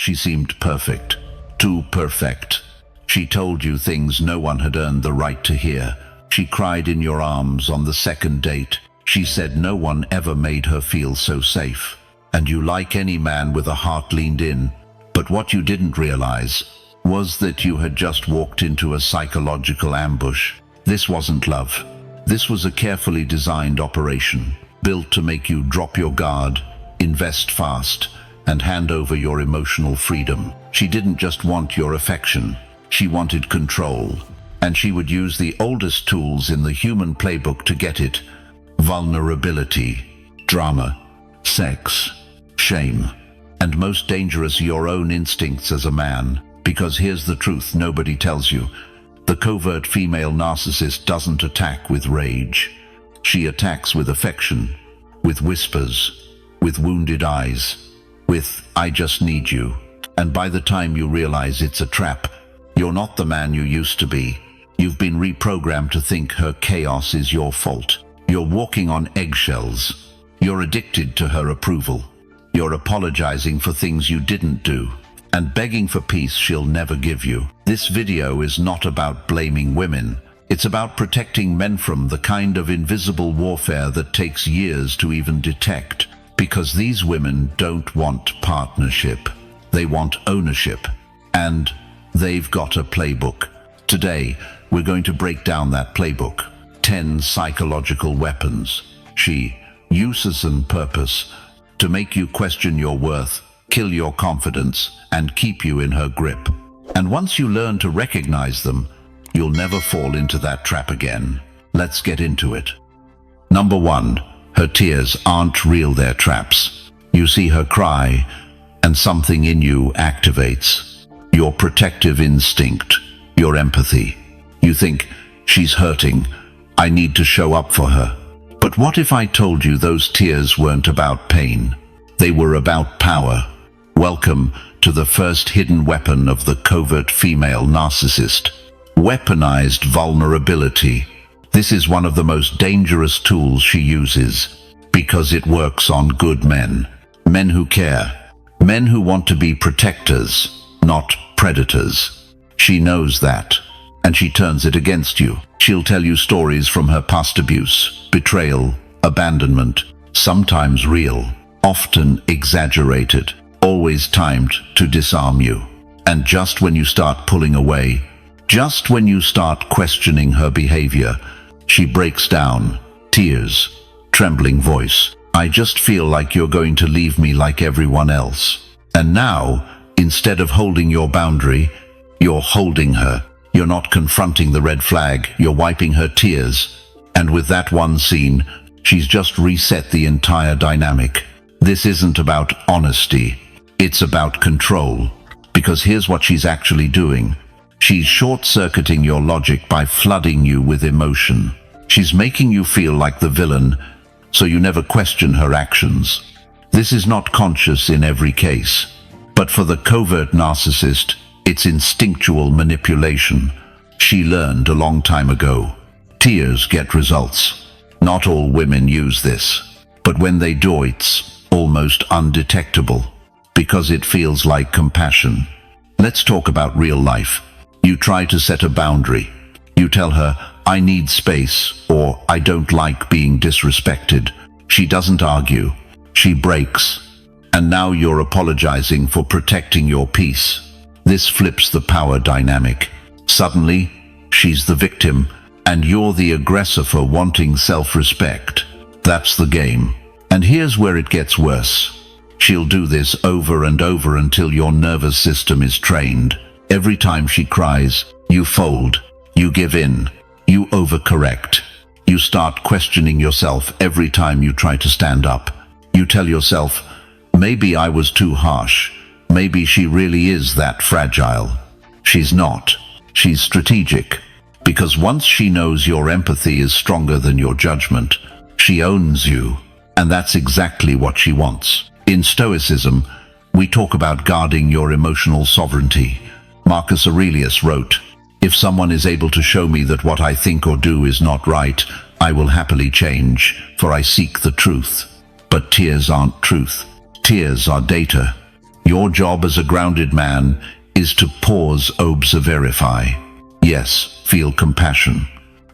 She seemed perfect. Too perfect. She told you things no one had earned the right to hear. She cried in your arms on the second date. She said no one ever made her feel so safe. And you, like any man with a heart, leaned in. But what you didn't realize was that you had just walked into a psychological ambush. This wasn't love. This was a carefully designed operation, built to make you drop your guard, invest fast, and hand over your emotional freedom. She didn't just want your affection. She wanted control. And she would use the oldest tools in the human playbook to get it: vulnerability, drama, sex, shame, and most dangerous, your own instincts as a man. Because here's the truth nobody tells you. The covert female narcissist doesn't attack with rage. She attacks with affection, with whispers, with wounded eyes, with "I just need you." And by the time you realize it's a trap, you're not the man you used to be. You've been reprogrammed to think her chaos is your fault. You're walking on eggshells. You're addicted to her approval. You're apologizing for things you didn't do, and begging for peace she'll never give you. This video is not about blaming women. It's about protecting men from the kind of invisible warfare that takes years to even detect. Because these women don't want partnership. They want ownership. And they've got a playbook. Today, we're going to break down that playbook. 10 psychological weapons she uses on purpose to make you question your worth, kill your confidence, and keep you in her grip. And once you learn to recognize them, you'll never fall into that trap again. Let's get into it. Number 1. Her tears aren't real, they're traps. You see her cry, and something in you activates. Your protective instinct, your empathy. You think, she's hurting, I need to show up for her. But what if I told you those tears weren't about pain? They were about power. Welcome to the first hidden weapon of the covert female narcissist: weaponized vulnerability. This is one of the most dangerous tools she uses, because it works on good men. Men who care. Men who want to be protectors, not predators. She knows that, and she turns it against you. She'll tell you stories from her past: abuse, betrayal, abandonment, sometimes real, often exaggerated, always timed to disarm you. And just when you start pulling away, just when you start questioning her behavior, she breaks down. Tears, trembling voice. I just feel like you're going to leave me like everyone else. And now, instead of holding your boundary, you're holding her. You're not confronting the red flag, you're wiping her tears. And with that one scene, she's just reset the entire dynamic. This isn't about honesty, it's about control. Because here's what she's actually doing. She's short-circuiting your logic by flooding you with emotion. She's making you feel like the villain, so you never question her actions. This is not conscious in every case, but for the covert narcissist, it's instinctual manipulation. She learned a long time ago. Tears get results. Not all women use this, but when they do, it's almost undetectable, because it feels like compassion. Let's talk about real life. You try to set a boundary. You tell her, I need space, or I don't like being disrespected. She doesn't argue. She breaks. And now you're apologizing for protecting your peace. This flips the power dynamic. Suddenly, she's the victim, and you're the aggressor for wanting self-respect. That's the game. And here's where it gets worse. She'll do this over and over until your nervous system is trained. Every time she cries, you fold, you give in, you overcorrect. You start questioning yourself every time you try to stand up. You tell yourself, maybe I was too harsh. Maybe she really is that fragile. She's not. She's strategic. Because once she knows your empathy is stronger than your judgment, she owns you. And that's exactly what she wants. In Stoicism, we talk about guarding your emotional sovereignty. Marcus Aurelius wrote, if someone is able to show me that what I think or do is not right, I will happily change, for I seek the truth. But tears aren't truth. Tears are data. Your job as a grounded man is to pause, verify. Yes, feel compassion,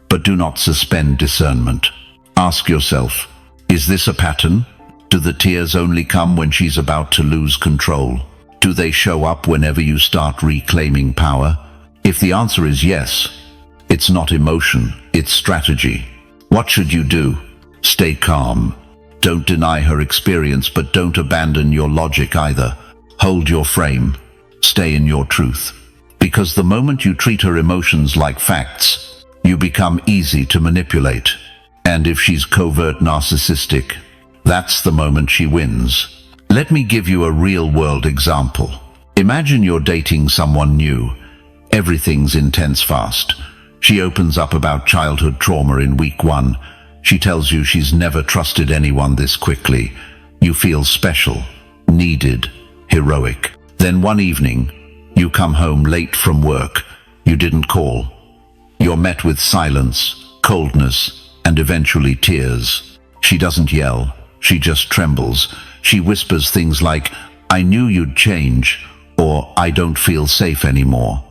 but do not suspend discernment. Ask yourself, is this a pattern? Do the tears only come when she's about to lose control? Do they show up whenever you start reclaiming power? If the answer is yes, it's not emotion, it's strategy. What should you do? Stay calm. Don't deny her experience, but don't abandon your logic either. Hold your frame. Stay in your truth. Because the moment you treat her emotions like facts, you become easy to manipulate. And if she's covert narcissistic, that's the moment she wins. Let me give you a real-world example. Imagine you're dating someone new. Everything's intense fast. She opens up about childhood trauma in week 1. She tells you she's never trusted anyone this quickly. You feel special, needed, heroic. Then one evening, you come home late from work. You didn't call. You're met with silence, coldness, and eventually tears. She doesn't yell. She just trembles. She whispers things like, "I knew you'd change," or "I don't feel safe anymore."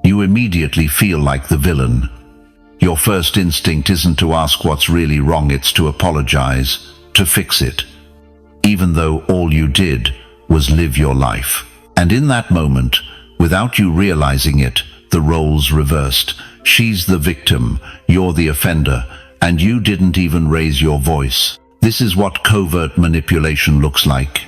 You immediately feel like the villain. Your first instinct isn't to ask what's really wrong, it's to apologize, to fix it, even though all you did was live your life. And in that moment, without you realizing it, the roles reversed. She's the victim, you're the offender, and you didn't even raise your voice. This is what covert manipulation looks like.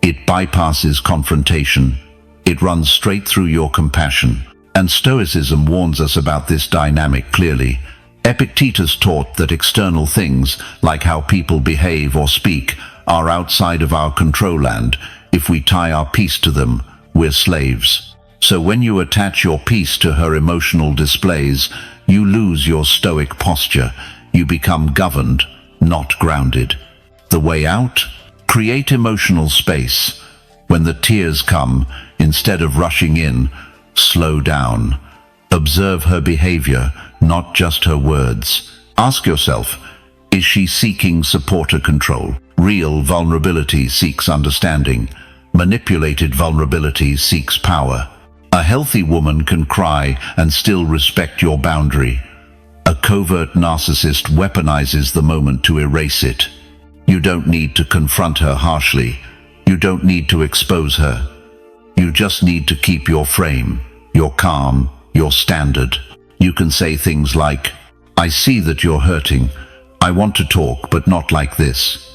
It bypasses confrontation. It runs straight through your compassion. And Stoicism warns us about this dynamic clearly. Epictetus taught that external things, like how people behave or speak, are outside of our control, and if we tie our peace to them, we're slaves. So when you attach your peace to her emotional displays, you lose your stoic posture. You become governed, not grounded. The way out? Create emotional space. When the tears come, instead of rushing in, slow down. Observe her behavior, not just her words. Ask yourself, is she seeking support or control? Real vulnerability seeks understanding. Manipulated vulnerability seeks power. A healthy woman can cry and still respect your boundary. A covert narcissist weaponizes the moment to erase it. You don't need to confront her harshly. You don't need to expose her. You just need to keep your frame, your calm, your standard. You can say things like, "I see that you're hurting. I want to talk, but not like this."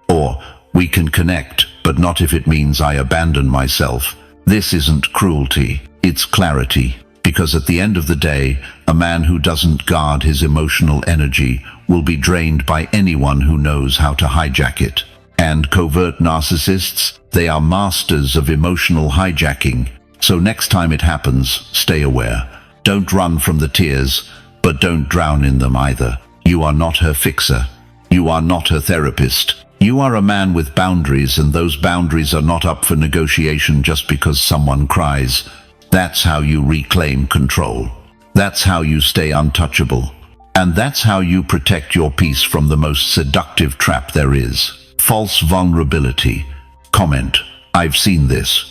Or, "We can connect, but not if it means I abandon myself." This isn't cruelty, it's clarity. Because at the end of the day, a man who doesn't guard his emotional energy will be drained by anyone who knows how to hijack it. And covert narcissists, they are masters of emotional hijacking. So next time it happens, stay aware. Don't run from the tears, but don't drown in them either. You are not her fixer. You are not her therapist. You are a man with boundaries, and those boundaries are not up for negotiation just because someone cries. That's how you reclaim control. That's how you stay untouchable. And that's how you protect your peace from the most seductive trap there is. False vulnerability. Comment, "I've seen this."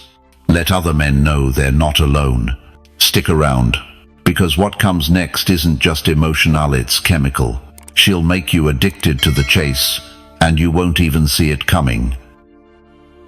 Let other men know they're not alone. Stick around, because what comes next isn't just emotional, it's chemical. She'll make you addicted to the chase, and you won't even see it coming.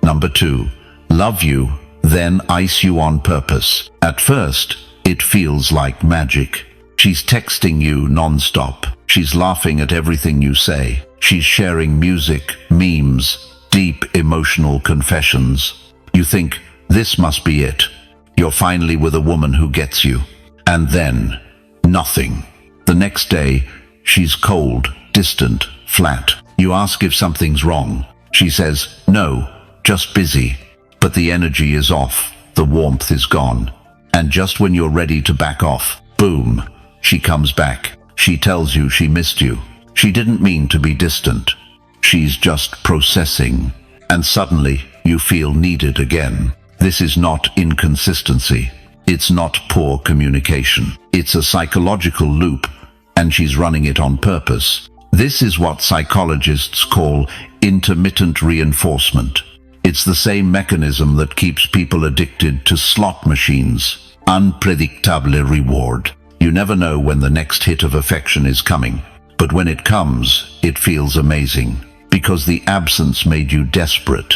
Number 2, love you, then ice you on purpose. At first, it feels like magic. She's texting you non-stop. She's laughing at everything you say. She's sharing music, memes, deep emotional confessions. You think, this must be it. You're finally with a woman who gets you. And then, nothing. The next day, she's cold, distant, flat. You ask if something's wrong. She says, "No, just busy." But the energy is off, the warmth is gone. And just when you're ready to back off, boom, she comes back. She tells you she missed you. She didn't mean to be distant. She's just processing. And suddenly, you feel needed again. This is not inconsistency. It's not poor communication. It's a psychological loop, and she's running it on purpose. This is what psychologists call intermittent reinforcement. It's the same mechanism that keeps people addicted to slot machines. Unpredictable reward. You never know when the next hit of affection is coming. But when it comes, it feels amazing. Because the absence made you desperate.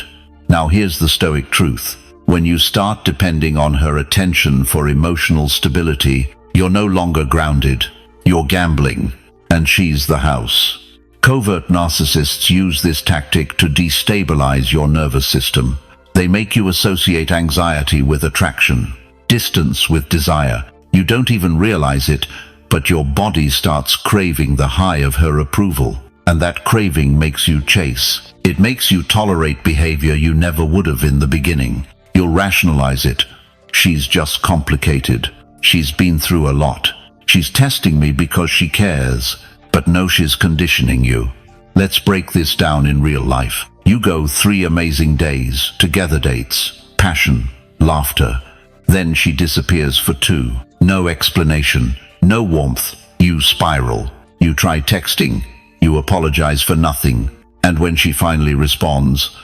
Now here's the Stoic truth. When you start depending on her attention for emotional stability, you're no longer grounded. You're gambling. And she's the house. Covert narcissists use this tactic to destabilize your nervous system. They make you associate anxiety with attraction, distance with desire. You don't even realize it, but your body starts craving the high of her approval. And that craving makes you chase. It makes you tolerate behavior you never would have in the beginning. You'll rationalize it. She's just complicated. She's been through a lot. She's testing me because she cares. But no, she's conditioning you. Let's break this down in real life. You go 3 amazing days, together dates, passion, laughter. Then she disappears for 2. No explanation, no warmth. You spiral. You try texting. You apologize for nothing. And when she finally responds,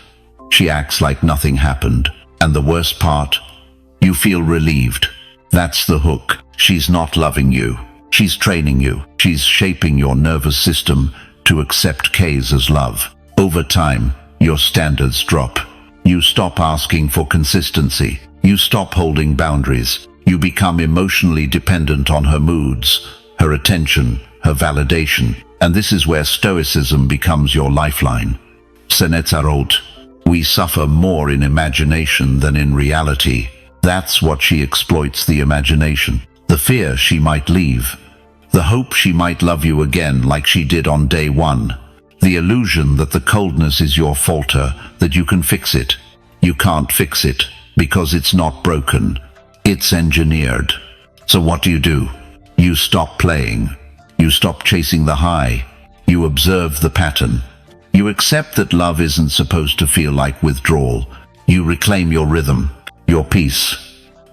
she acts like nothing happened. And the worst part, you feel relieved. That's the hook. She's not loving you. She's training you. She's shaping your nervous system to accept K's as love. Over time, your standards drop. You stop asking for consistency. You stop holding boundaries. You become emotionally dependent on her moods, her attention, her validation. And this is where Stoicism becomes your lifeline. Seneca wrote, "We suffer more in imagination than in reality." That's what she exploits, the imagination. The fear she might leave. The hope she might love you again like she did on day 1. The illusion that the coldness is your falter, that you can fix it. You can't fix it because it's not broken. It's engineered. So what do? You stop playing. You stop chasing the high. You observe the pattern. You accept that love isn't supposed to feel like withdrawal. You reclaim your rhythm, your peace,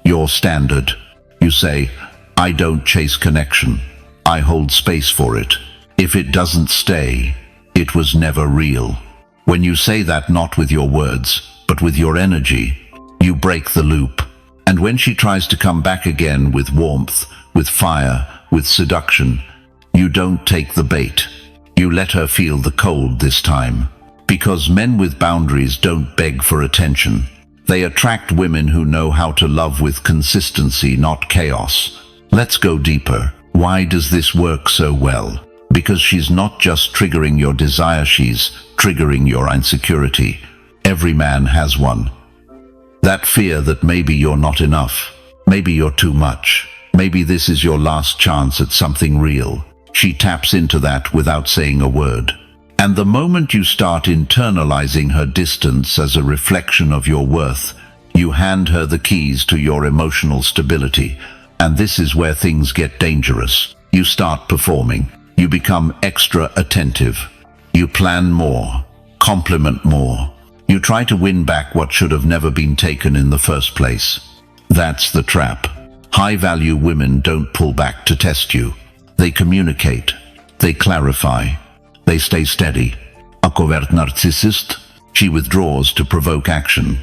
your standard. You say, I don't chase connection. I hold space for it. If it doesn't stay, it was never real. When you say that not with your words, but with your energy, you break the loop. And when she tries to come back again with warmth, with fire, with seduction, you don't take the bait. You let her feel the cold this time. Because men with boundaries don't beg for attention. They attract women who know how to love with consistency, not chaos. Let's go deeper. Why does this work so well? Because she's not just triggering your desire, she's triggering your insecurity. Every man has one. That fear that maybe you're not enough. Maybe you're too much. Maybe this is your last chance at something real. She taps into that without saying a word. And the moment you start internalizing her distance as a reflection of your worth, you hand her the keys to your emotional stability. And this is where things get dangerous. You start performing. You become extra attentive. You plan more, compliment more. You try to win back what should have never been taken in the first place. That's the trap. High-value women don't pull back to test you. They communicate. They clarify. They stay steady. A covert narcissist, she withdraws to provoke action.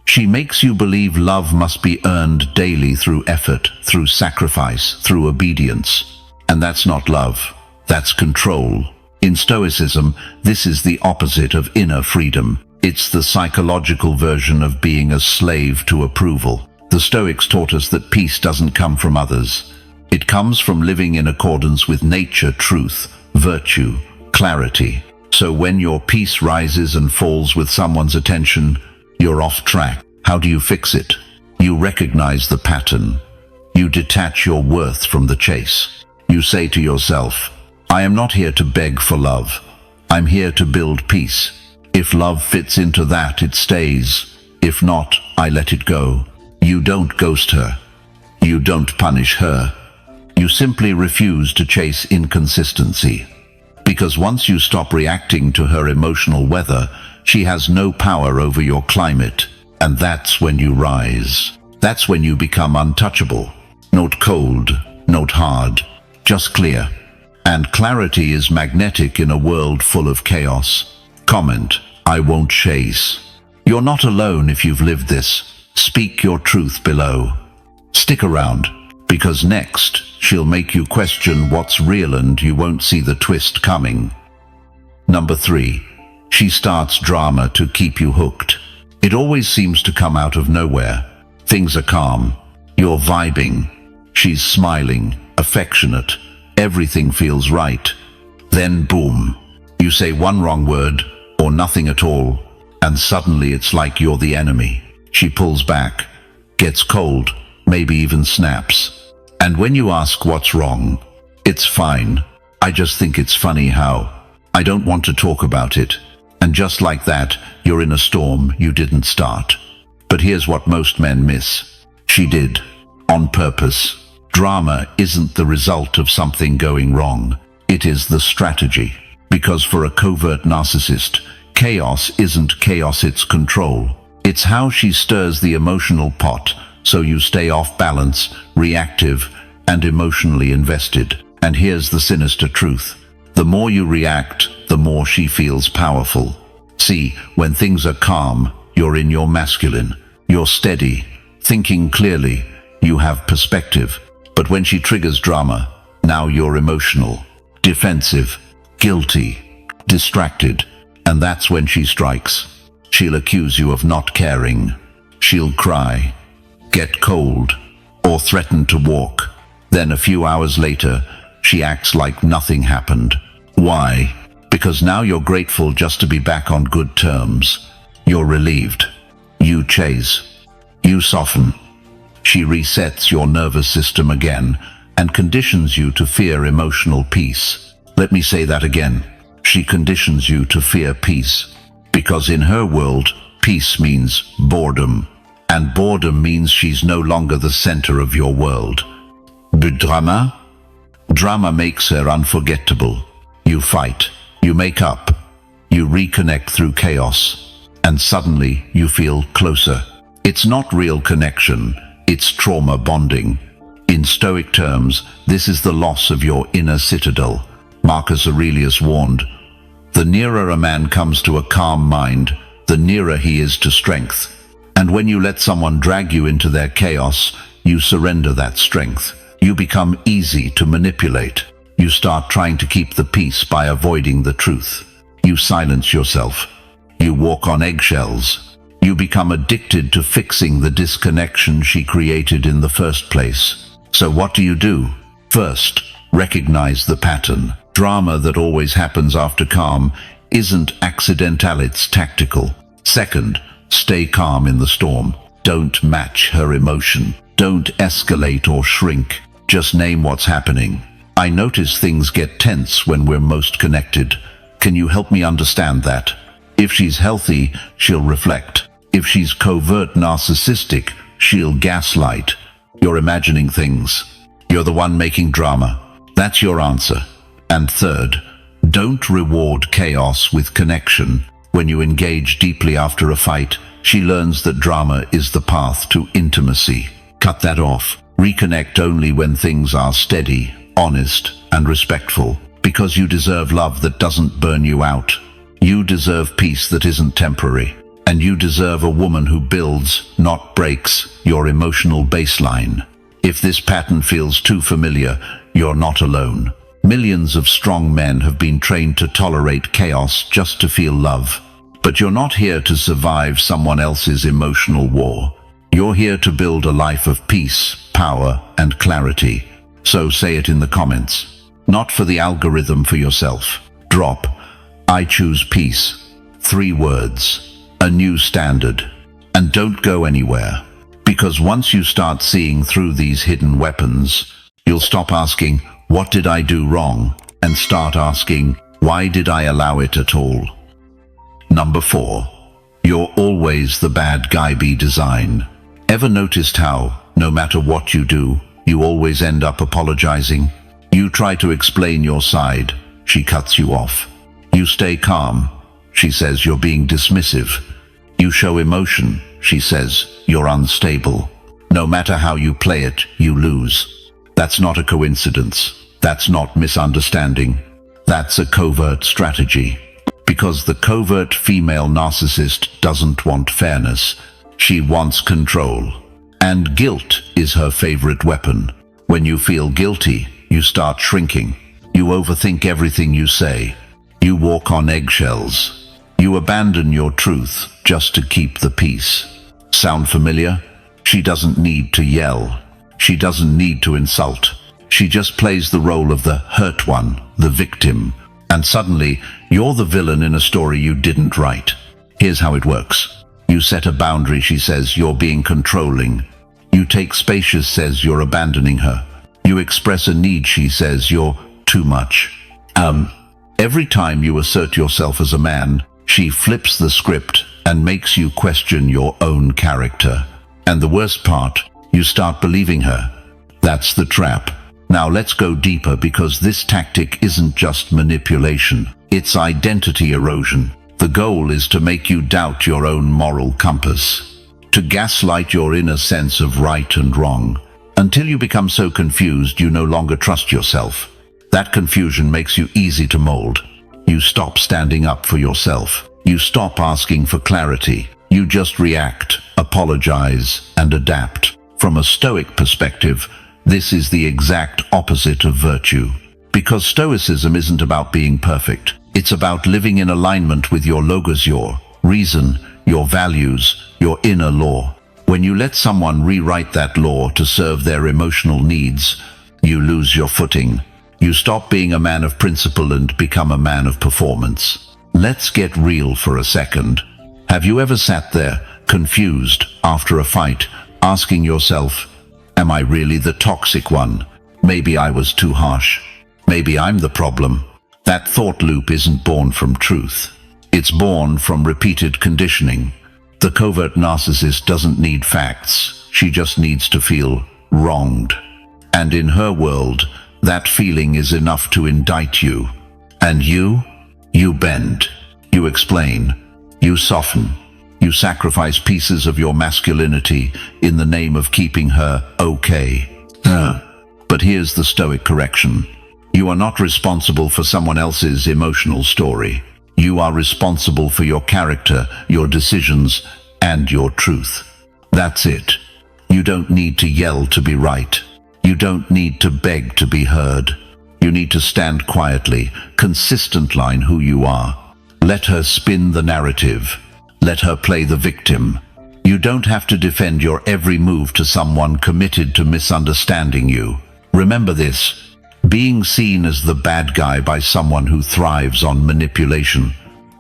She makes you believe love must be earned daily through effort, through sacrifice, through obedience. And that's not love. That's control. In Stoicism, this is the opposite of inner freedom. It's the psychological version of being a slave to approval. The Stoics taught us that peace doesn't come from others. It comes from living in accordance with nature, truth, virtue, clarity. So when your peace rises and falls with someone's attention, you're off track. How do you fix it? You recognize the pattern. You detach your worth from the chase. You say to yourself, I am not here to beg for love. I'm here to build peace. If love fits into that, it stays. If not, I let it go. You don't ghost her. You don't punish her. You simply refuse to chase inconsistency. Because once you stop reacting to her emotional weather, she has no power over your climate. And that's when you rise. That's when you become untouchable. Not cold, not hard, just clear. And clarity is magnetic in a world full of chaos. Comment, I won't chase. You're not alone if you've lived this. Speak your truth below. Stick around, because next she'll make you question what's real and you won't see the twist coming. Number 3. She starts drama to keep you hooked. It always seems to come out of nowhere. Things are calm. You're vibing. She's smiling, affectionate. Everything feels right. Then boom. You say one wrong word, or nothing at all, and suddenly it's like you're the enemy. She pulls back, gets cold, maybe even snaps. And when you ask what's wrong, it's fine. I just think it's funny how. I don't want to talk about it. And just like that, you're in a storm you didn't start. But here's what most men miss. She did. On purpose. Drama isn't the result of something going wrong. It is the strategy. Because for a covert narcissist, chaos isn't chaos, it's control. It's how she stirs the emotional pot, so you stay off balance, reactive, and emotionally invested. And here's the sinister truth. The more you react, the more she feels powerful. See, when things are calm, you're in your masculine. You're steady, thinking clearly, you have perspective. But when she triggers drama, now you're emotional, defensive, guilty, distracted. And that's when she strikes. She'll accuse you of not caring. She'll cry, get cold, or threaten to walk. Then a few hours later, she acts like nothing happened. Why? Because now you're grateful just to be back on good terms. You're relieved. You chase. You soften. She resets your nervous system again and conditions you to fear emotional peace. Let me say that again. She conditions you to fear peace. Because in her world, peace means boredom. And boredom means she's no longer the center of your world. But drama? Drama makes her unforgettable. You fight. You make up. You reconnect through chaos. And suddenly you feel closer. It's not real connection. It's trauma bonding. In Stoic terms, this is the loss of your inner citadel. Marcus Aurelius warned, the nearer a man comes to a calm mind, the nearer he is to strength. And when you let someone drag you into their chaos, you surrender that strength. You become easy to manipulate. You start trying to keep the peace by avoiding the truth. You silence yourself. You walk on eggshells. You become addicted to fixing the disconnection she created in the first place. So what do? First, recognize the pattern. Drama that always happens after calm isn't accidental, it's tactical. Second, stay calm in the storm. Don't match her emotion. Don't escalate or shrink. Just name what's happening. I notice things get tense when we're most connected. Can you help me understand that? If she's healthy, she'll reflect. If she's covert narcissistic, she'll gaslight. You're imagining things. You're the one making drama. That's your answer. And third, don't reward chaos with connection. When you engage deeply after a fight, she learns that drama is the path to intimacy. Cut that off. Reconnect only when things are steady, honest, and respectful. Because you deserve love that doesn't burn you out. You deserve peace that isn't temporary. And you deserve a woman who builds, not breaks, your emotional baseline. If this pattern feels too familiar, you're not alone. Millions of strong men have been trained to tolerate chaos just to feel love. But you're not here to survive someone else's emotional war. You're here to build a life of peace, power, and clarity. So say it in the comments. Not for the algorithm, for yourself. Drop, I choose peace. 3 words. A new standard. And don't go anywhere. Because once you start seeing through these hidden weapons, you'll stop asking, what did I do wrong? And start asking, why did I allow it at all? Number 4. You're always the bad guy by design. Ever noticed how, no matter what you do, you always end up apologizing? You try to explain your side, she cuts you off. You stay calm, she says you're being dismissive. You show emotion, she says you're unstable. No matter how you play it, you lose. That's not a coincidence. That's not misunderstanding. That's a covert strategy. Because the covert female narcissist doesn't want fairness. She wants control. And guilt is her favorite weapon. When you feel guilty, you start shrinking. You overthink everything you say. You walk on eggshells. You abandon your truth just to keep the peace. Sound familiar? She doesn't need to yell. She doesn't need to insult. She just plays the role of the hurt one, the victim. And suddenly, you're the villain in a story you didn't write. Here's how it works. You set a boundary, she says you're being controlling. You take space, she says you're abandoning her. You express a need, she says you're too much. Every time you assert yourself as a man, she flips the script and makes you question your own character. And the worst part, you start believing her. That's the trap. Now let's go deeper, because this tactic isn't just manipulation. It's identity erosion. The goal is to make you doubt your own moral compass, to gaslight your inner sense of right and wrong, until you become so confused you no longer trust yourself. That confusion makes you easy to mold. You stop standing up for yourself. You stop asking for clarity. You just react, apologize, and adapt. From a Stoic perspective, this is the exact opposite of virtue. Because Stoicism isn't about being perfect. It's about living in alignment with your logos, your reason, your values, your inner law. When you let someone rewrite that law to serve their emotional needs, you lose your footing. You stop being a man of principle and become a man of performance. Let's get real for a second. Have you ever sat there, confused, after a fight, asking yourself, am I really the toxic one? Maybe I was too harsh. Maybe I'm the problem. That thought loop isn't born from truth. It's born from repeated conditioning. The covert narcissist doesn't need facts. She just needs to feel wronged. And in her world, that feeling is enough to indict you. And you bend. You explain. You soften. You sacrifice pieces of your masculinity in the name of keeping her okay. But here's the Stoic correction. You are not responsible for someone else's emotional story. You are responsible for your character, your decisions, and your truth. That's it. You don't need to yell to be right. You don't need to beg to be heard. You need to stand quietly, consistent line who you are. Let her spin the narrative. Let her play the victim. You don't have to defend your every move to someone committed to misunderstanding you. Remember this. Being seen as the bad guy by someone who thrives on manipulation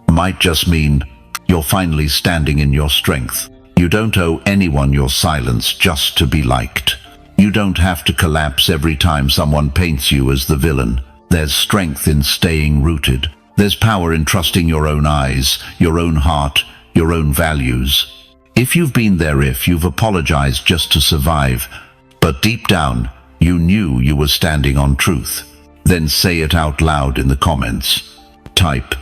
might just mean you're finally standing in your strength. You don't owe anyone your silence just to be liked. You don't have to collapse every time someone paints you as the villain. There's strength in staying rooted. There's power in trusting your own eyes, your own heart, your own values. If you've been there, if you've apologized just to survive, but deep down, you knew you were standing on truth, then say it out loud in the comments. Type,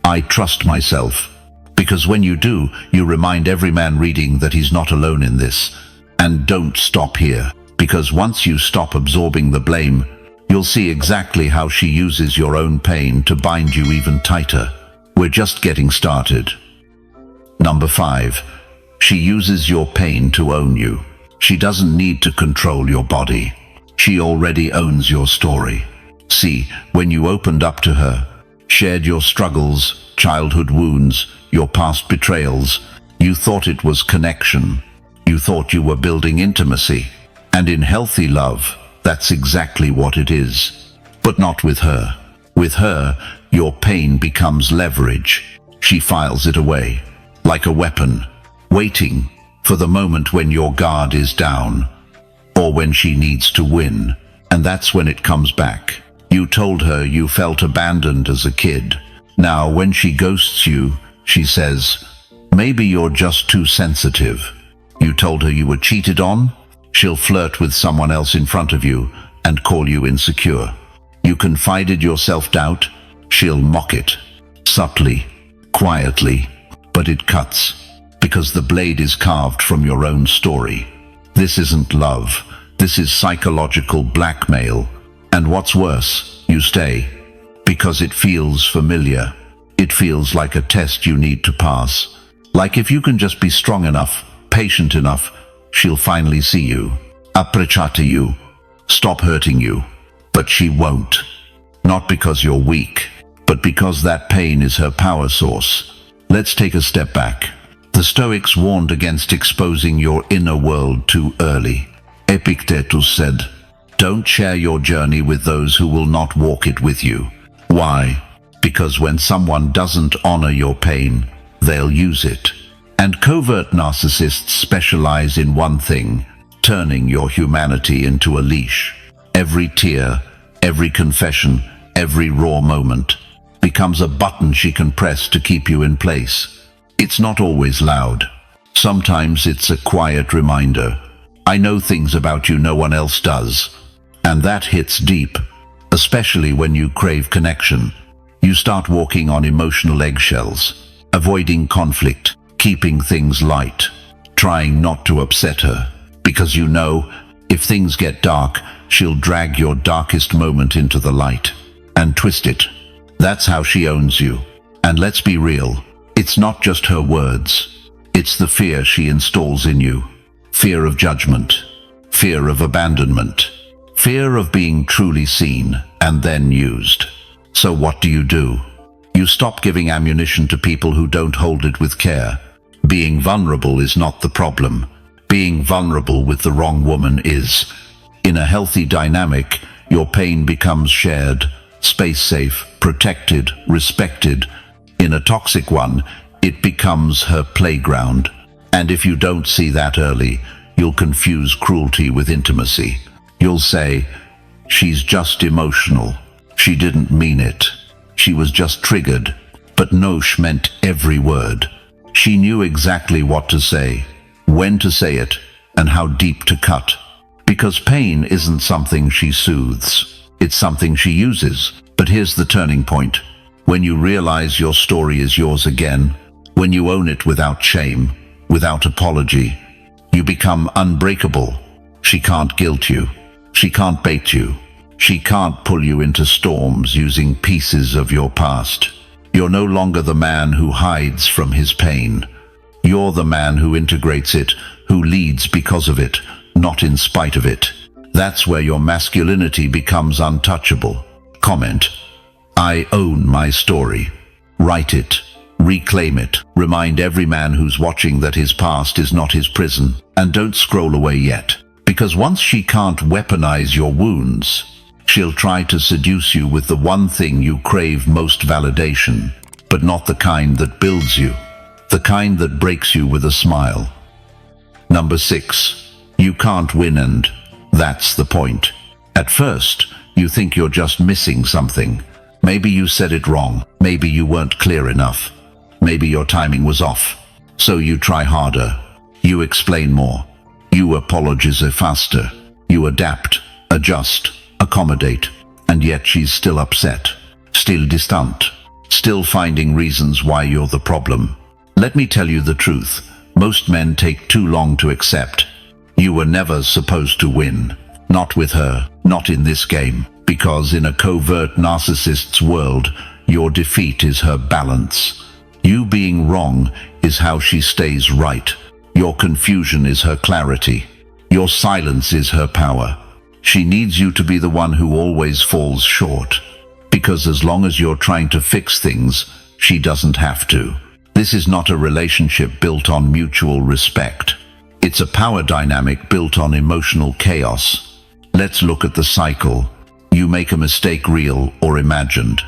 I trust myself. Because when you do, you remind every man reading that he's not alone in this. And don't stop here. Because once you stop absorbing the blame, you'll see exactly how she uses your own pain to bind you even tighter. We're just getting started. Number 5. She uses your pain to own you. She doesn't need to control your body. She already owns your story. See, when you opened up to her, shared your struggles, childhood wounds, your past betrayals, you thought it was connection. You thought you were building intimacy. And in healthy love, that's exactly what it is. But not with her. With her, your pain becomes leverage. She files it away, like a weapon, waiting for the moment when your guard is down, or when she needs to win. And that's when it comes back. You told her you felt abandoned as a kid. Now, when she ghosts you, she says, maybe you're just too sensitive. You told her you were cheated on? She'll flirt with someone else in front of you and call you insecure. You confided your self-doubt? She'll mock it. Subtly, quietly, but it cuts. Because the blade is carved from your own story. This isn't love. This is psychological blackmail. And what's worse, you stay. Because it feels familiar. It feels like a test you need to pass. Like if you can just be strong enough, patient enough, she'll finally see you, appreciate you, stop hurting you. But she won't. Not because you're weak, but because that pain is her power source. Let's take a step back. The Stoics warned against exposing your inner world too early. Epictetus said, "Don't share your journey with those who will not walk it with you." Why? Because when someone doesn't honor your pain, they'll use it. And covert narcissists specialize in one thing: turning your humanity into a leash. Every tear, every confession, every raw moment becomes a button she can press to keep you in place. It's not always loud. Sometimes it's a quiet reminder. I know things about you no one else does. And that hits deep, especially when you crave connection. You start walking on emotional eggshells, avoiding conflict, keeping things light, trying not to upset her, because you know, if things get dark, she'll drag your darkest moment into the light and twist it. That's how she owns you. And let's be real, it's not just her words. It's the fear she installs in you. Fear of judgment, fear of abandonment, fear of being truly seen and then used. So what do? You stop giving ammunition to people who don't hold it with care. Being vulnerable is not the problem. Being vulnerable with the wrong woman is. In a healthy dynamic, your pain becomes shared, space-safe, protected, respected. In a toxic one, it becomes her playground. And if you don't see that early, you'll confuse cruelty with intimacy. You'll say, "She's just emotional. She didn't mean it. She was just triggered." But no, she meant every word. She knew exactly what to say, when to say it, and how deep to cut. Because pain isn't something she soothes. It's something she uses. But here's the turning point. When you realize your story is yours again, when you own it without shame, without apology, you become unbreakable. She can't guilt you. She can't bait you. She can't pull you into storms using pieces of your past. You're no longer the man who hides from his pain. You're the man who integrates it, who leads because of it, not in spite of it. That's where your masculinity becomes untouchable. Comment: I own my story. Write it. Reclaim it. Remind every man who's watching that his past is not his prison. And don't scroll away yet. Because once she can't weaponize your wounds, she'll try to seduce you with the one thing you crave most: validation. But not the kind that builds you. The kind that breaks you with a smile. Number 6. You can't win, and that's the point. At first, you think you're just missing something. Maybe you said it wrong. Maybe you weren't clear enough. Maybe your timing was off. So you try harder. You explain more. You apologize faster. You adapt, adjust, accommodate. And yet she's still upset, still distant, still finding reasons why you're the problem. Let me tell you the truth. Most men take too long to accept. You were never supposed to win. Not with her, not in this game. Because in a covert narcissist's world, your defeat is her balance. You being wrong is how she stays right. Your confusion is her clarity. Your silence is her power. She needs you to be the one who always falls short. Because as long as you're trying to fix things, she doesn't have to. This is not a relationship built on mutual respect. It's a power dynamic built on emotional chaos. Let's look at the cycle. You make a mistake, real or imagined.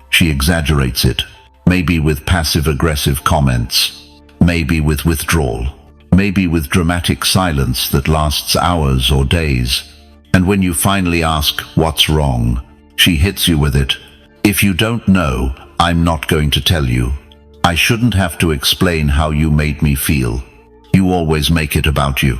She exaggerates it. Maybe with passive-aggressive comments. Maybe with withdrawal. Maybe with dramatic silence that lasts hours or days. And when you finally ask, "What's wrong?" she hits you with it. "If you don't know, I'm not going to tell you. I shouldn't have to explain how you made me feel. You always make it about you."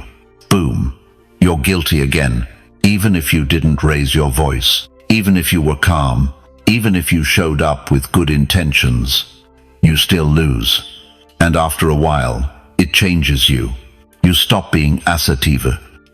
Boom. You're guilty again. Even if you didn't raise your voice, even if you were calm, even if you showed up with good intentions, you still lose. And after a while, it changes you. You stop being assertive.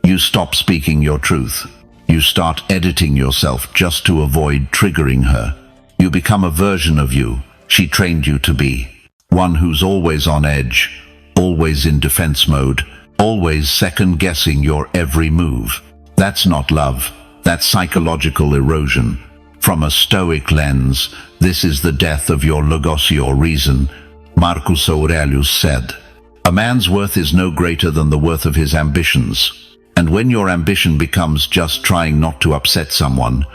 You stop speaking your truth. You start editing yourself just to avoid triggering her. You become a version of you She trained you to be one who's always on edge, always in defense mode, always second-guessing your every move. That's not love. That's psychological erosion. From a Stoic lens, this is the death of your logos, your reason. Marcus Aurelius said, "A man's worth is no greater than the worth of his ambitions." And when your ambition becomes just trying not to upset someone,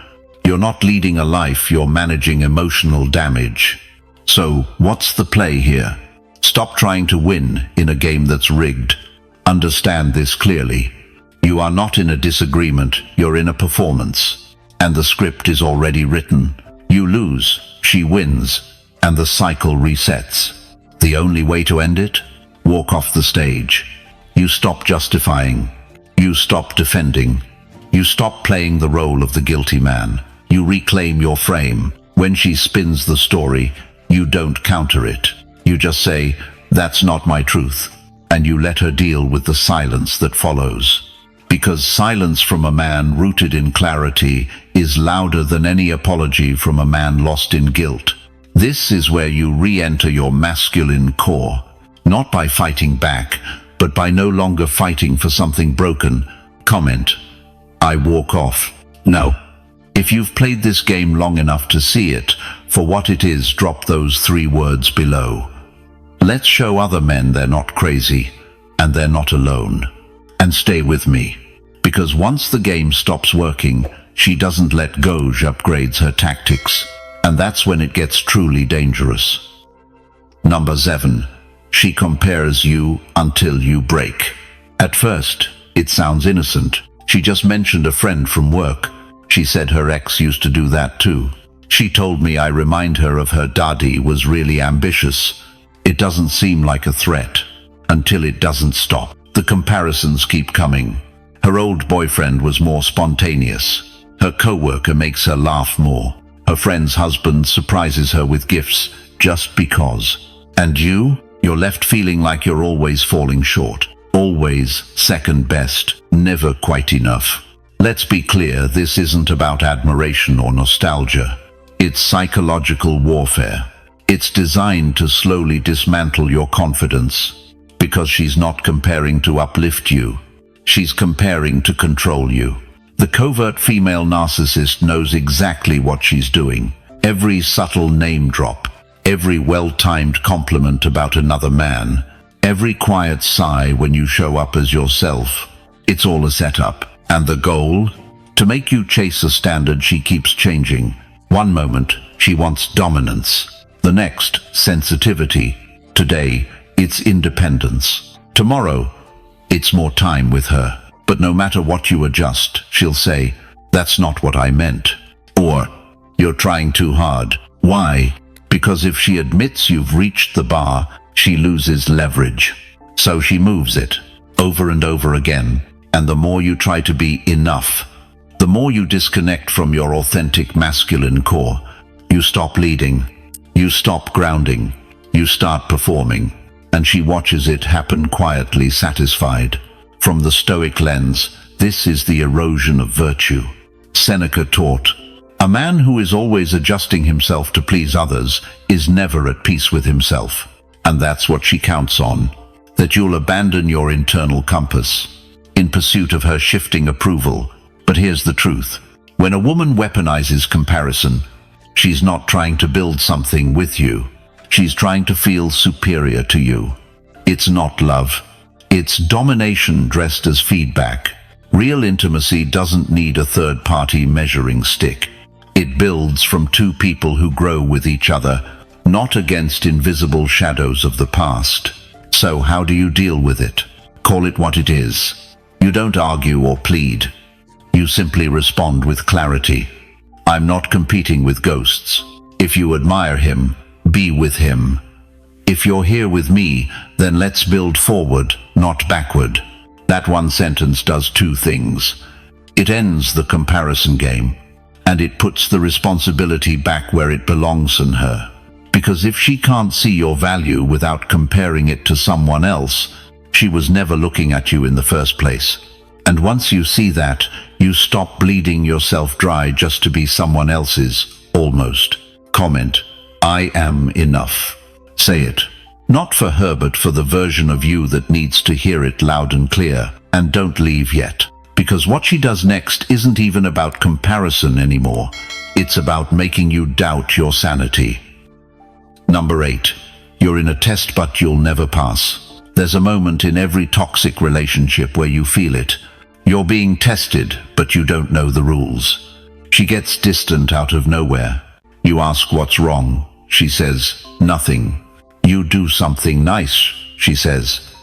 you're not leading a life, you're managing emotional damage. So, what's the play here? Stop trying to win in a game that's rigged. Understand this clearly. You are not in a disagreement, you're in a performance. And the script is already written. You lose, she wins, and the cycle resets. The only way to end it? Walk off the stage. You stop justifying. You stop defending. You stop playing the role of the guilty man. You reclaim your frame. When she spins the story, you don't counter it. You just say, "That's not my truth." And you let her deal with the silence that follows. Because silence from a man rooted in clarity is louder than any apology from a man lost in guilt. This is where you re-enter your masculine core, not by fighting back, but by no longer fighting for something broken. Comment, I walk off. No. If you've played this game long enough to see it for what it is, drop those 3 words below. Let's show other men they're not crazy, and they're not alone. And stay with me, because once the game stops working, she doesn't let go, she upgrades her tactics. And that's when it gets truly dangerous. Number 7. She compares you until you break. At first, it sounds innocent. She just mentioned a friend from work. She said her ex used to do that too. She told me I remind her of her daddy was really ambitious. It doesn't seem like a threat until it doesn't stop. The comparisons keep coming. Her old boyfriend was more spontaneous. Her coworker makes her laugh more. Her friend's husband surprises her with gifts just because. And you're left feeling like you're always falling short. Always second best, never quite enough. Let's be clear, this isn't about admiration or nostalgia. It's psychological warfare. It's designed to slowly dismantle your confidence. Because she's not comparing to uplift you. She's comparing to control you. The covert female narcissist knows exactly what she's doing. Every subtle name drop, every well-timed compliment about another man, every quiet sigh when you show up as yourself. It's all a setup. And the goal? To make you chase a standard she keeps changing. One moment, she wants dominance. The next, sensitivity. Today, it's independence. Tomorrow, it's more time with her. But no matter what you adjust, she'll say, "That's not what I meant." Or, "You're trying too hard." Why? Because if she admits you've reached the bar, she loses leverage. So she moves it, over and over again. And the more you try to be enough, the more you disconnect from your authentic masculine core. You stop leading. You stop grounding. You start performing. And she watches it happen quietly, satisfied. From the Stoic lens, this is the erosion of virtue. Seneca taught, "A man who is always adjusting himself to please others is never at peace with himself." And that's what she counts on, that you'll abandon your internal compass in pursuit of her shifting approval. But here's the truth. When a woman weaponizes comparison, she's not trying to build something with you. She's trying to feel superior to you. It's not love. It's domination dressed as feedback. Real intimacy doesn't need a third-party measuring stick. It builds from 2 people who grow with each other, not against invisible shadows of the past. So how do you deal with it? Call it what it is. You don't argue or plead. You simply respond with clarity. I'm not competing with ghosts. If you admire him, be with him. If you're here with me, then let's build forward, not backward. That one sentence does 2 things. It ends the comparison game, and it puts the responsibility back where it belongs in her. Because if she can't see your value without comparing it to someone else, she was never looking at you in the first place. And once you see that, you stop bleeding yourself dry just to be someone else's, almost. Comment, I am enough. Say it. Not for her, but for the version of you that needs to hear it loud and clear. And don't leave yet. Because what she does next isn't even about comparison anymore. It's about making you doubt your sanity. Number 8. You're in a test but you'll never pass. There's a moment in every toxic relationship where you feel it. You're being tested, but you don't know the rules. She gets distant out of nowhere. You ask what's wrong. She says, nothing. You do something nice. She says,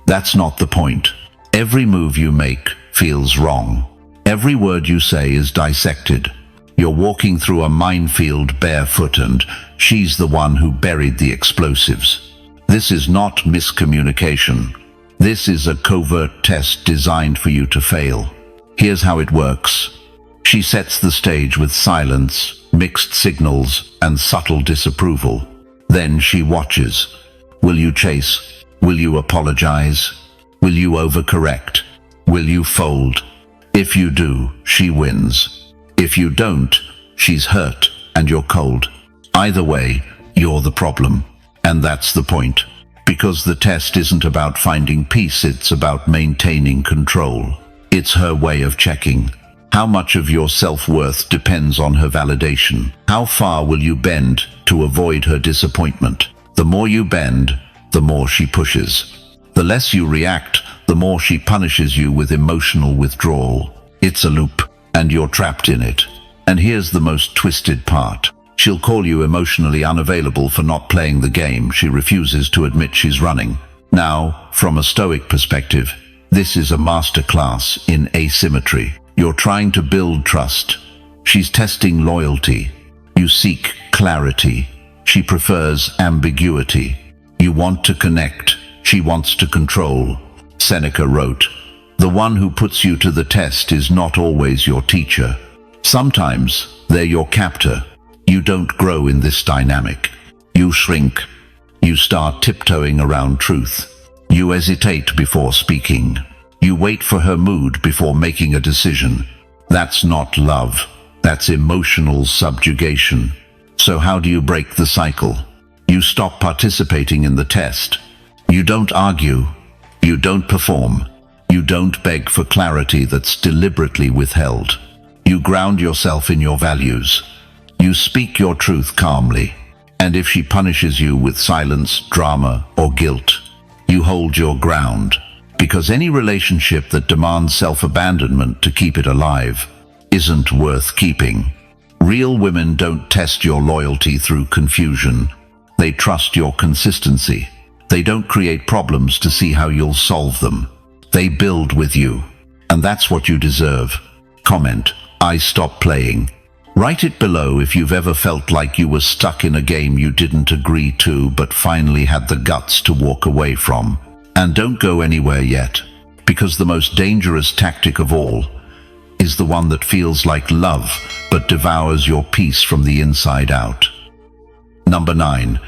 that's not the point. Every move you make feels wrong. Every word you say is dissected. You're walking through a minefield barefoot and she's the one who buried the explosives. This is not miscommunication. This is a covert test designed for you to fail. Here's how it works. She sets the stage with silence, mixed signals, and subtle disapproval. Then she watches. Will you chase? Will you apologize? Will you overcorrect? Will you fold? If you do, she wins. If you don't, she's hurt and you're cold. Either way, you're the problem. And that's the point. Because the test isn't about finding peace, it's about maintaining control. It's her way of checking. How much of your self-worth depends on her validation? How far will you bend to avoid her disappointment? The more you bend, the more she pushes. The less you react, the more she punishes you with emotional withdrawal. It's a loop, and you're trapped in it. And here's the most twisted part. She'll call you emotionally unavailable for not playing the game she refuses to admit she's running. Now, from a Stoic perspective, this is a masterclass in asymmetry. You're trying to build trust. She's testing loyalty. You seek clarity. She prefers ambiguity. You want to connect. She wants to control. Seneca wrote, "The one who puts you to the test is not always your teacher. Sometimes they're your captor." You don't grow in this dynamic. You shrink. You start tiptoeing around truth. You hesitate before speaking. You wait for her mood before making a decision. That's not love. That's emotional subjugation. So how do you break the cycle? You stop participating in the test. You don't argue. You don't perform. You don't beg for clarity that's deliberately withheld. You ground yourself in your values. You speak your truth calmly. And if she punishes you with silence, drama, or guilt, you hold your ground. Because any relationship that demands self-abandonment to keep it alive isn't worth keeping. Real women don't test your loyalty through confusion. They trust your consistency. They don't create problems to see how you'll solve them. They build with you. And that's what you deserve. Comment, I stop playing. Write it below if you've ever felt like you were stuck in a game you didn't agree to but finally had the guts to walk away from. And don't go anywhere yet, because the most dangerous tactic of all is the one that feels like love but devours your peace from the inside out. Number 9.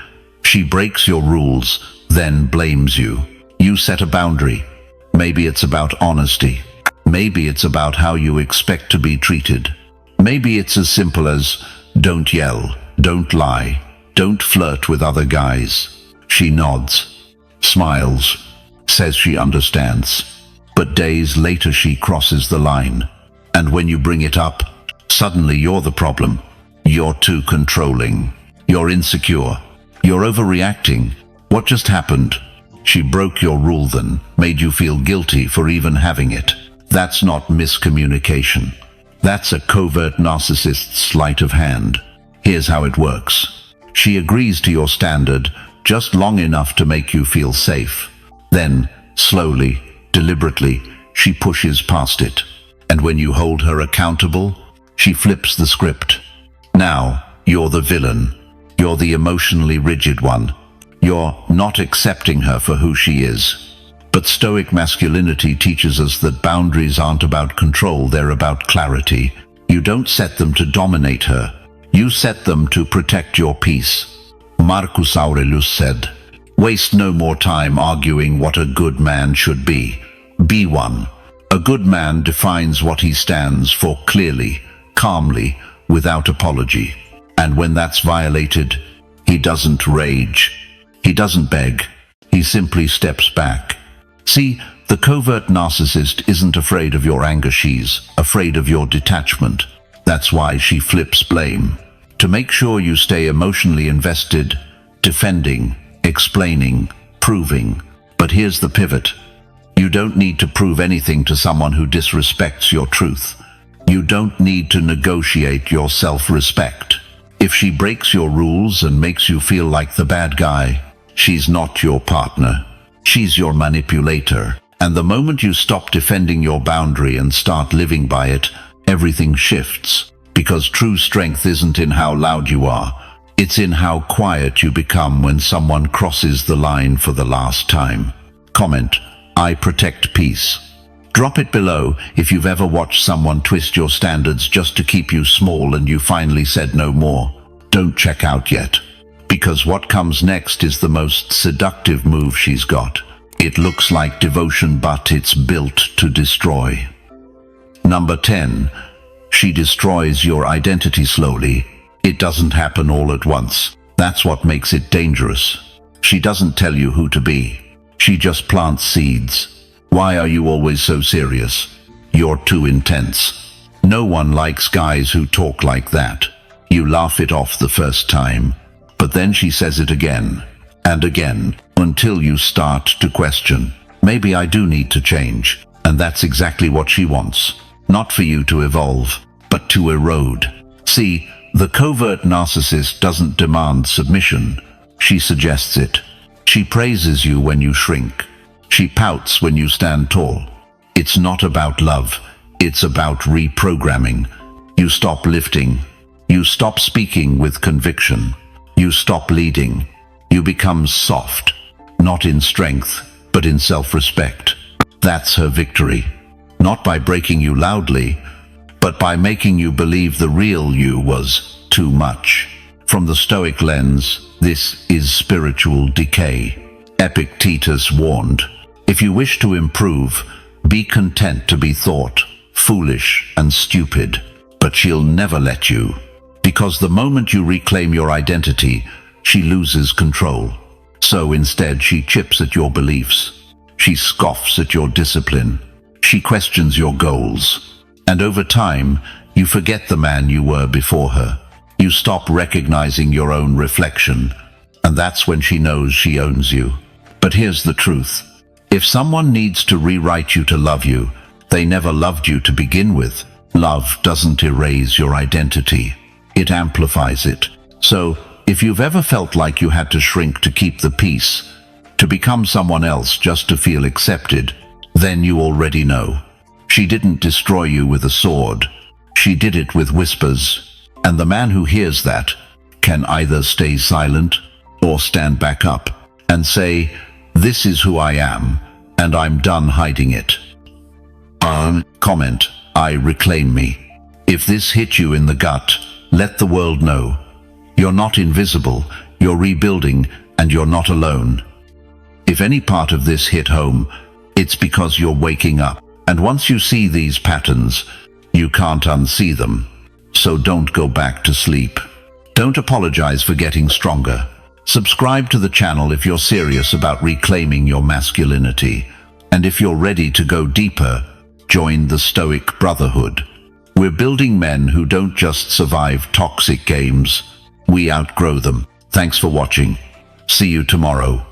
She breaks your rules, then blames you. You set a boundary. Maybe it's about honesty. Maybe it's about how you expect to be treated. Maybe it's as simple as, don't yell, don't lie, don't flirt with other guys. She nods, smiles, says she understands. But days later she crosses the line. And when you bring it up, suddenly you're the problem. You're too controlling. You're insecure. You're overreacting. What just happened? She broke your rule then, made you feel guilty for even having it. That's not miscommunication. That's a covert narcissist's sleight of hand. Here's how it works. She agrees to your standard just long enough to make you feel safe. Then, slowly, deliberately, she pushes past it. And when you hold her accountable, she flips the script. Now, you're the villain. You're the emotionally rigid one. You're not accepting her for who she is. But Stoic masculinity teaches us that boundaries aren't about control, they're about clarity. You don't set them to dominate her. You set them to protect your peace. Marcus Aurelius said, "Waste no more time arguing what a good man should be. Be one." A good man defines what he stands for clearly, calmly, without apology. And when that's violated, He doesn't rage. He doesn't beg. He simply steps back. See, the covert narcissist isn't afraid of your anger, she's afraid of your detachment. That's why she flips blame. To make sure you stay emotionally invested, defending, explaining, proving. But here's the pivot. You don't need to prove anything to someone who disrespects your truth. You don't need to negotiate your self-respect. If she breaks your rules and makes you feel like the bad guy, she's not your partner. She's your manipulator. And the moment you stop defending your boundary and start living by it, everything shifts. Because true strength isn't in how loud you are. It's in how quiet you become when someone crosses the line for the last time. Comment, I protect peace. Drop it below if you've ever watched someone twist your standards just to keep you small and you finally said no more. Don't check out yet. Because what comes next is the most seductive move she's got. It looks like devotion, but it's built to destroy. Number 10. She destroys your identity slowly. It doesn't happen all at once. That's what makes it dangerous. She doesn't tell you who to be. She just plants seeds. Why are you always so serious? You're too intense. No one likes guys who talk like that. You laugh it off the first time, but then she says it again and again until you start to question. Maybe I do need to change. And that's exactly what she wants. Not for you to evolve, but to erode. See, the covert narcissist doesn't demand submission. She suggests it. She praises you when you shrink. She pouts when you stand tall. It's not about love. It's about reprogramming. You stop lifting. You stop speaking with conviction. You stop leading. You become soft. Not in strength, but in self-respect. That's her victory. Not by breaking you loudly, but by making you believe the real you was too much. From the Stoic lens, this is spiritual decay. Epictetus warned, if you wish to improve, be content to be thought foolish and stupid, but she'll never let you. Because the moment you reclaim your identity, she loses control. So instead, she chips at your beliefs. She scoffs at your discipline. She questions your goals. And over time, you forget the man you were before her. You stop recognizing your own reflection. And that's when she knows she owns you. But here's the truth. If someone needs to rewrite you to love you, they never loved you to begin with. Love doesn't erase your identity. It amplifies it. So, if you've ever felt like you had to shrink to keep the peace, to become someone else just to feel accepted, then you already know. She didn't destroy you with a sword. She did it with whispers. And the man who hears that can either stay silent or stand back up and say, this is who I am, and I'm done hiding it. Comment, I reclaim me. If this hit you in the gut, let the world know. You're not invisible, you're rebuilding, and you're not alone. If any part of this hit home, it's because you're waking up. And once you see these patterns, you can't unsee them. So don't go back to sleep. Don't apologize for getting stronger. Subscribe to the channel if you're serious about reclaiming your masculinity. And if you're ready to go deeper, join the Stoic Brotherhood. We're building men who don't just survive toxic games, we outgrow them. Thanks for watching. See you tomorrow.